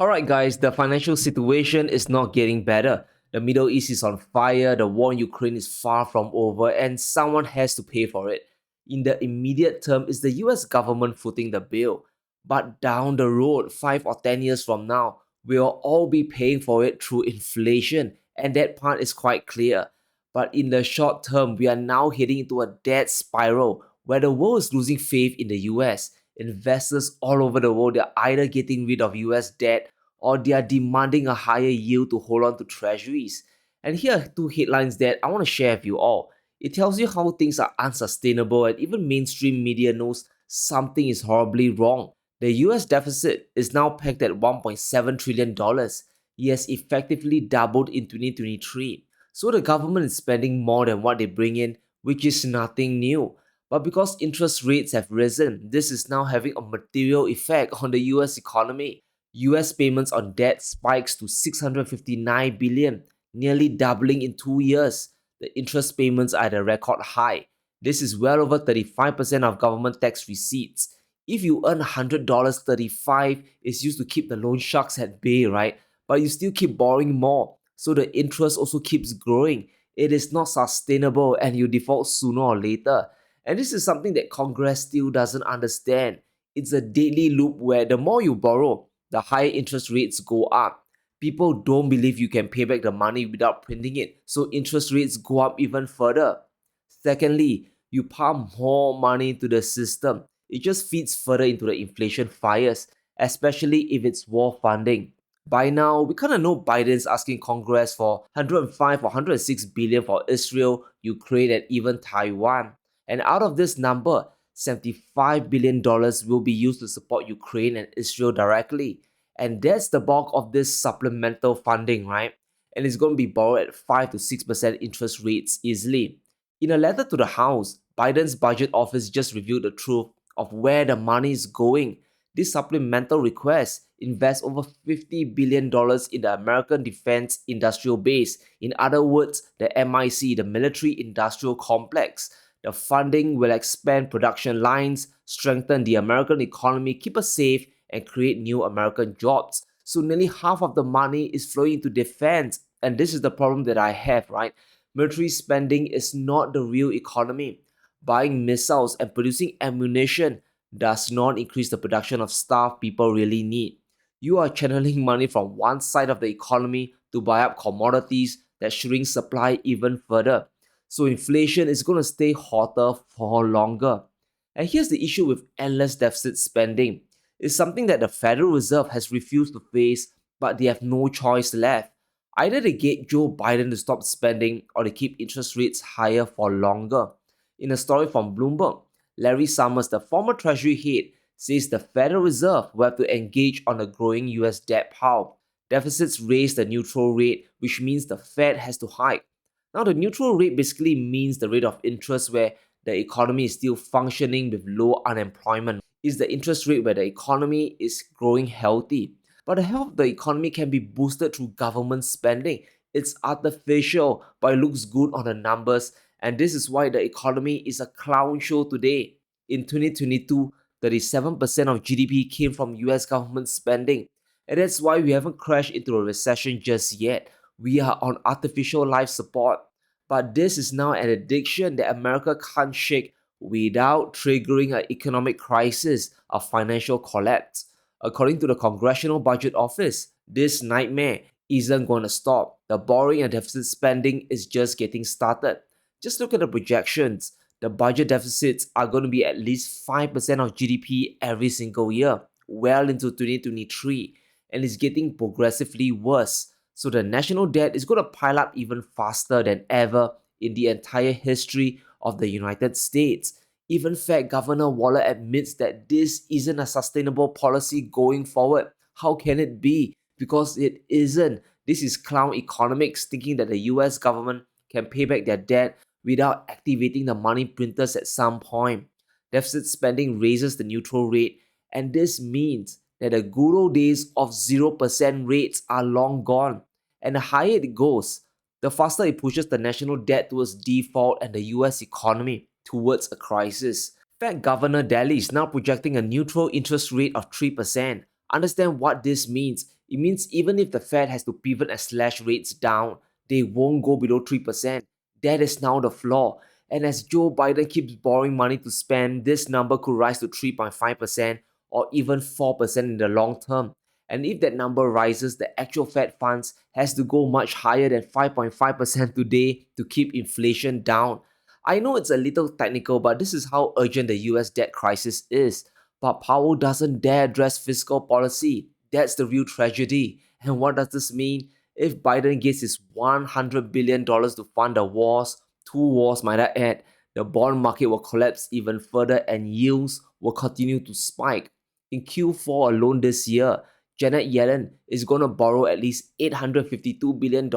Alright, guys, the financial situation is not getting better. The Middle East is on fire, the war in Ukraine is far from over, and someone has to pay for it. In the immediate term, it's the US government footing the bill. But down the road, 5 or 10 years from now, we'll all be paying for it through inflation, and that part is quite clear. But in the short term, we are now heading into a debt spiral where the world is losing faith in the US. Investors all over the world are either getting rid of US debt or they are demanding a higher yield to hold on to treasuries. And here are two headlines that I want to share with you all. It tells you how things are unsustainable, and even mainstream media knows something is horribly wrong. The US deficit is now pegged at $1.7 trillion. It has effectively doubled in 2023. So the government is spending more than what they bring in, which is nothing new. But because interest rates have risen, this is now having a material effect on the US economy. US payments on debt spikes to 659 billion, nearly doubling in 2 years. The interest payments are at a record high. This is well over 35% of government tax receipts. If you earn $100, 35 is used to keep the loan sharks at bay, right? But you still keep borrowing more, so the interest also keeps growing. It is not sustainable and you default sooner or later. And this is something that Congress still doesn't understand. It's a deadly loop where the more you borrow, the higher interest rates go up. People don't believe you can pay back the money without printing it, so interest rates go up even further. Secondly, you pump more money into the system. It just feeds further into the inflation fires, especially if it's war funding. By now, we kind of know Biden's asking Congress for 105 or 106 billion for Israel, Ukraine, and even Taiwan. And out of this number, $75 billion will be used to support Ukraine and Israel directly. And that's the bulk of this supplemental funding, right? And it's going to be borrowed at 5 to 6% interest rates easily. In a letter to the House, Biden's budget office just revealed the truth of where the money is going. This supplemental request invests over $50 billion in the American defense industrial base. In other words, the MIC, the military industrial complex. The funding will expand production lines, strengthen the American economy, keep us safe, and create new American jobs. So nearly half of the money is flowing into defense. And this is the problem that I have, right? Military spending is not the real economy. Buying missiles and producing ammunition does not increase the production of stuff people really need. You are channeling money from one side of the economy to buy up commodities that shrink supply even further. So inflation is going to stay hotter for longer. And here's the issue with endless deficit spending. It's something that the Federal Reserve has refused to face, but they have no choice left. Either they get Joe Biden to stop spending or they keep interest rates higher for longer. In a story from Bloomberg, Larry Summers, the former Treasury head, says the Federal Reserve will have to engage on the growing US debt pile. Deficits raise the neutral rate, which means the Fed has to hike. Now, the neutral rate basically means the rate of interest where the economy is still functioning with low unemployment. Is the interest rate where the economy is growing healthy. But the health of the economy can be boosted through government spending. It's artificial, but it looks good on the numbers. And this is why the economy is a clown show today. In 2022, 37% of GDP came from US government spending. And that's why we haven't crashed into a recession just yet. We are on artificial life support. But this is now an addiction that America can't shake without triggering an economic crisis, a financial collapse. According to the Congressional Budget Office, this nightmare isn't going to stop. The borrowing and deficit spending is just getting started. Just look at the projections. The budget deficits are going to be at least 5% of GDP every single year, well into 2023, and it's getting progressively worse. So the national debt is going to pile up even faster than ever in the entire history of the United States. Even Fed Governor Waller admits that this isn't a sustainable policy going forward. How can it be? Because it isn't. This is clown economics, thinking that the US government can pay back their debt without activating the money printers at some point. Deficit spending raises the neutral rate, and this means that the good old days of 0% rates are long gone. And the higher it goes, the faster it pushes the national debt towards default and the US economy towards a crisis. Fed Governor Daly is now projecting a neutral interest rate of 3%, Understand what this means. It means even if the Fed has to pivot and slash rates down, they won't go below 3%. That is now the floor. And as Joe Biden keeps borrowing money to spend, this number could rise to 3.5% or even 4% in the long term. And if that number rises, the actual Fed funds has to go much higher than 5.5% today to keep inflation down. I know it's a little technical, but this is how urgent the US debt crisis is. But Powell doesn't dare address fiscal policy. That's the real tragedy. And what does this mean? If Biden gets his $100 billion to fund the wars, two wars might I add, the bond market will collapse even further and yields will continue to spike. In Q4 alone this year, Janet Yellen is going to borrow at least $852 billion.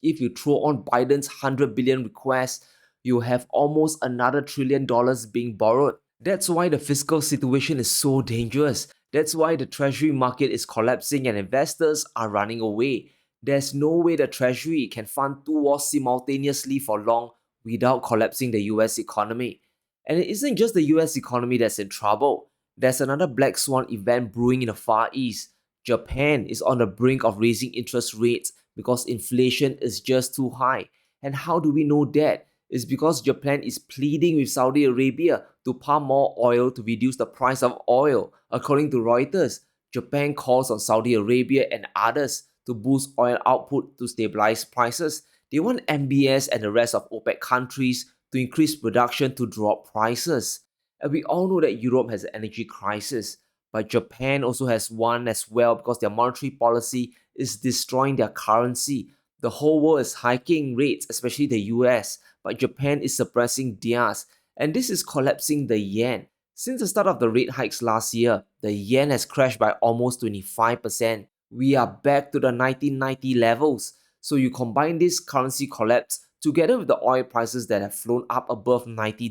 If you throw on Biden's $100 billion request, you have almost another $1 trillion being borrowed. That's why the fiscal situation is so dangerous. That's why the treasury market is collapsing and investors are running away. There's no way the treasury can fund two wars simultaneously for long without collapsing the US economy. And it isn't just the US economy that's in trouble. There's another black swan event brewing in the Far East. Japan is on the brink of raising interest rates because inflation is just too high. And how do we know that? It's because Japan is pleading with Saudi Arabia to pump more oil to reduce the price of oil. According to Reuters, Japan calls on Saudi Arabia and others to boost oil output to stabilize prices. They want MBS and the rest of OPEC countries to increase production to drop prices. And we all know that Europe has an energy crisis, but Japan also has one as well because their monetary policy is destroying their currency. The whole world is hiking rates, especially the US, but Japan is suppressing theirs, and this is collapsing the yen. Since the start of the rate hikes last year, the yen has crashed by almost 25%. We are back to the 1990 levels. So you combine this currency collapse together with the oil prices that have flown up above $90,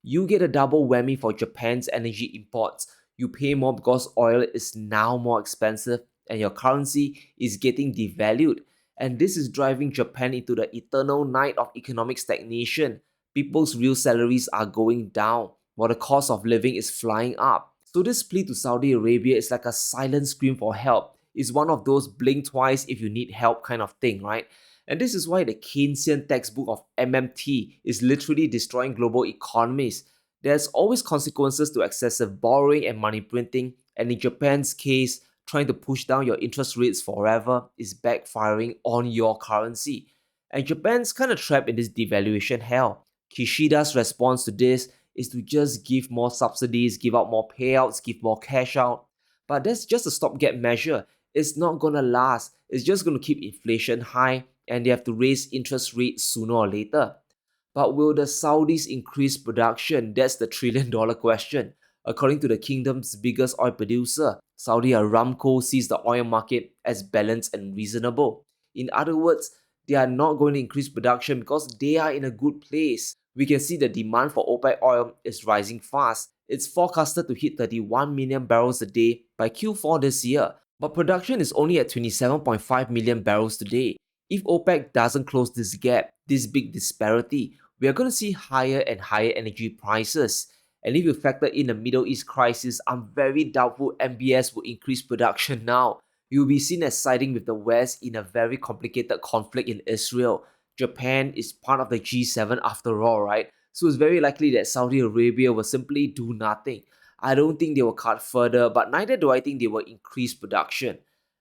you get a double whammy for Japan's energy imports. You pay more because oil is now more expensive and your currency is getting devalued. And this is driving Japan into the eternal night of economic stagnation. People's real salaries are going down while the cost of living is flying up. So this plea to Saudi Arabia is like a silent scream for help. It's one of those blink twice if you need help kind of thing, right? And this is why the Keynesian textbook of MMT is literally destroying global economies. There's always consequences to excessive borrowing and money printing, and in Japan's case, trying to push down your interest rates forever is backfiring on your currency. And Japan's kind of trapped in this devaluation hell. Kishida's response to this is to just give more subsidies, give out more payouts, give more cash out. But that's just a stopgap measure. It's not gonna last. It's just gonna keep inflation high and they have to raise interest rates sooner or later. But will the Saudis increase production? That's the $1 trillion question. According to the kingdom's biggest oil producer, Saudi Aramco sees the oil market as balanced and reasonable. In other words, they are not going to increase production because they are in a good place. We can see the demand for OPEC oil is rising fast. It's forecasted to hit 31 million barrels a day by Q4 this year, but production is only at 27.5 million barrels today. If OPEC doesn't close this gap, this big disparity, we are going to see higher and higher energy prices. And if you factor in the Middle East crisis, I'm very doubtful MBS will increase production now. You will be seen as siding with the West in a very complicated conflict in Israel. Japan is part of the G7 after all, right? So it's very likely that Saudi Arabia will simply do nothing. I don't think they will cut further, but neither do I think they will increase production.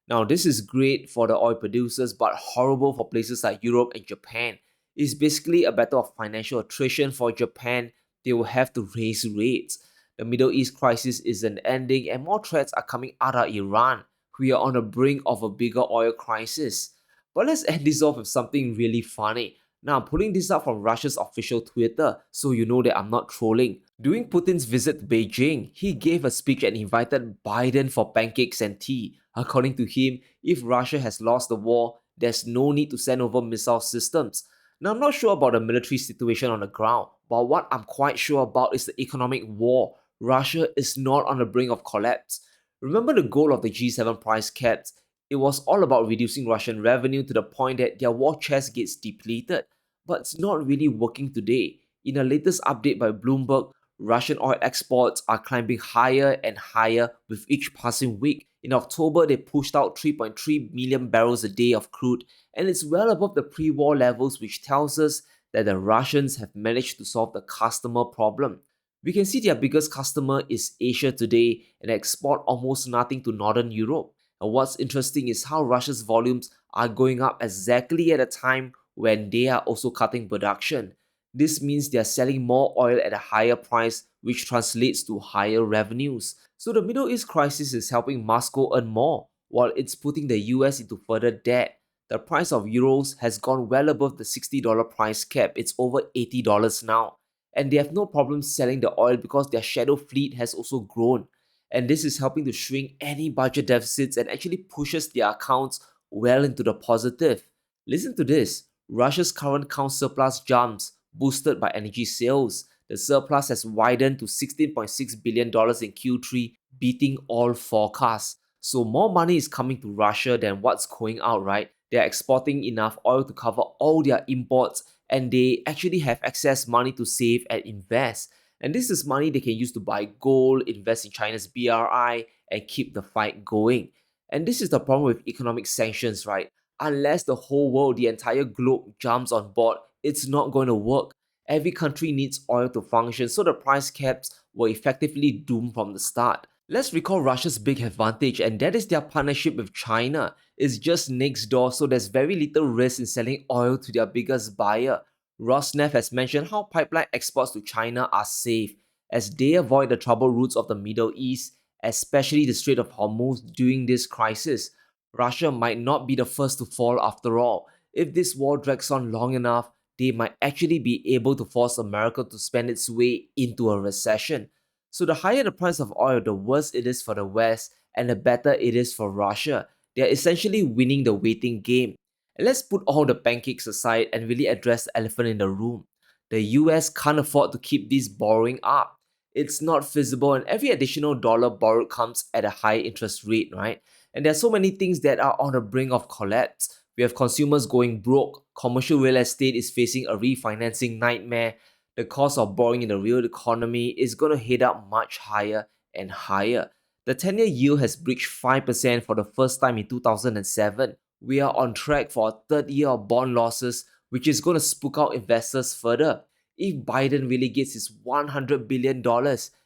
Now, this is great for the oil producers, but horrible for places like Europe and Japan. It's basically a battle of financial attrition for Japan. They will have to raise rates. The Middle East crisis isn't ending, and more threats are coming out of Iran. We are on the brink of a bigger oil crisis. But let's end this off with something really funny. Now, I'm pulling this up from Russia's official Twitter, so you know that I'm not trolling. During Putin's visit to Beijing, he gave a speech and invited Biden for pancakes and tea. According to him, if Russia has lost the war, there's no need to send over missile systems. Now, I'm not sure about the military situation on the ground, but what I'm quite sure about is the economic war. Russia is not on the brink of collapse. Remember the goal of the G7 price caps? It was all about reducing Russian revenue to the point that their war chest gets depleted. But it's not really working today. In a latest update by Bloomberg, Russian oil exports are climbing higher and higher with each passing week. In October, they pushed out 3.3 million barrels a day of crude, and it's well above the pre-war levels, which tells us that the Russians have managed to solve the customer problem. We can see their biggest customer is Asia today and export almost nothing to Northern Europe. And what's interesting is how Russia's volumes are going up exactly at a time when they are also cutting production. This means they are selling more oil at a higher price, which translates to higher revenues. So the Middle East crisis is helping Moscow earn more, while it's putting the US into further debt. The price of euros has gone well above the $60 price cap. It's over $80 now. And they have no problem selling the oil because their shadow fleet has also grown. And this is helping to shrink any budget deficits and actually pushes their accounts well into the positive. Listen to this. Russia's current account surplus jumps, boosted by energy sales. The surplus has widened to $16.6 billion in Q3, beating all forecasts. So more money is coming to Russia than what's going out, right? They're exporting enough oil to cover all their imports, and they actually have excess money to save and invest. And this is money they can use to buy gold, invest in China's BRI, and keep the fight going. And this is the problem with economic sanctions, right? Unless the whole world, the entire globe jumps on board, it's not going to work. Every country needs oil to function, so the price caps were effectively doomed from the start. Let's recall Russia's big advantage, and that is their partnership with China. It's just next door, so there's very little risk in selling oil to their biggest buyer. Rosneft has mentioned how pipeline exports to China are safe, as they avoid the trouble routes of the Middle East, especially the Strait of Hormuz during this crisis. Russia might not be the first to fall after all. If this war drags on long enough, they might actually be able to force America to spend its way into a recession. So the higher the price of oil, the worse it is for the West and the better it is for Russia. They are essentially winning the waiting game. And let's put all the pancakes aside and really address the elephant in the room. The US can't afford to keep this borrowing up. It's not feasible, and every additional dollar borrowed comes at a high interest rate, right? And there are so many things that are on the brink of collapse. We have consumers going broke, commercial real estate is facing a refinancing nightmare, the cost of borrowing in the real economy is going to head up much higher and higher. The 10-year yield has breached 5% for the first time in 2007. We are on track for a third year of bond losses, which is going to spook out investors further. If Biden really gets his $100 billion,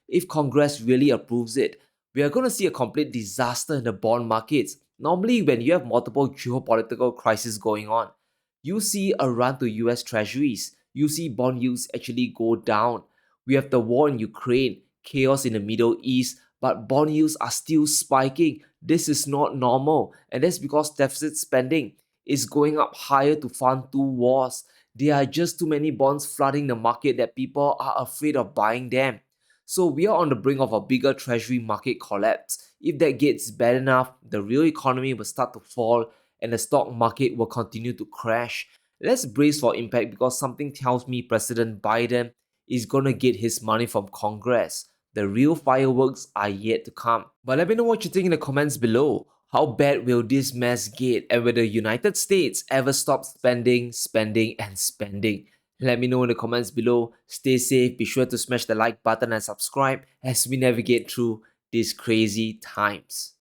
if Congress really approves it, we are going to see a complete disaster in the bond markets. Normally, when you have multiple geopolitical crises going on, you see a run to US treasuries. You see bond yields actually go down. We have the war in Ukraine, chaos in the Middle East, but bond yields are still spiking. This is not normal, and that's because deficit spending is going up higher to fund two wars. There are just too many bonds flooding the market that people are afraid of buying them. So we are on the brink of a bigger treasury market collapse. If that gets bad enough, the real economy will start to fall and the stock market will continue to crash. Let's brace for impact because something tells me President Biden is gonna get his money from Congress. The real fireworks are yet to come. But let me know what you think in the comments below. How bad will this mess get, and will the United States ever stop spending, spending, and spending? Let me know in the comments below. Stay safe, be sure to smash the like button and subscribe as we navigate through these crazy times.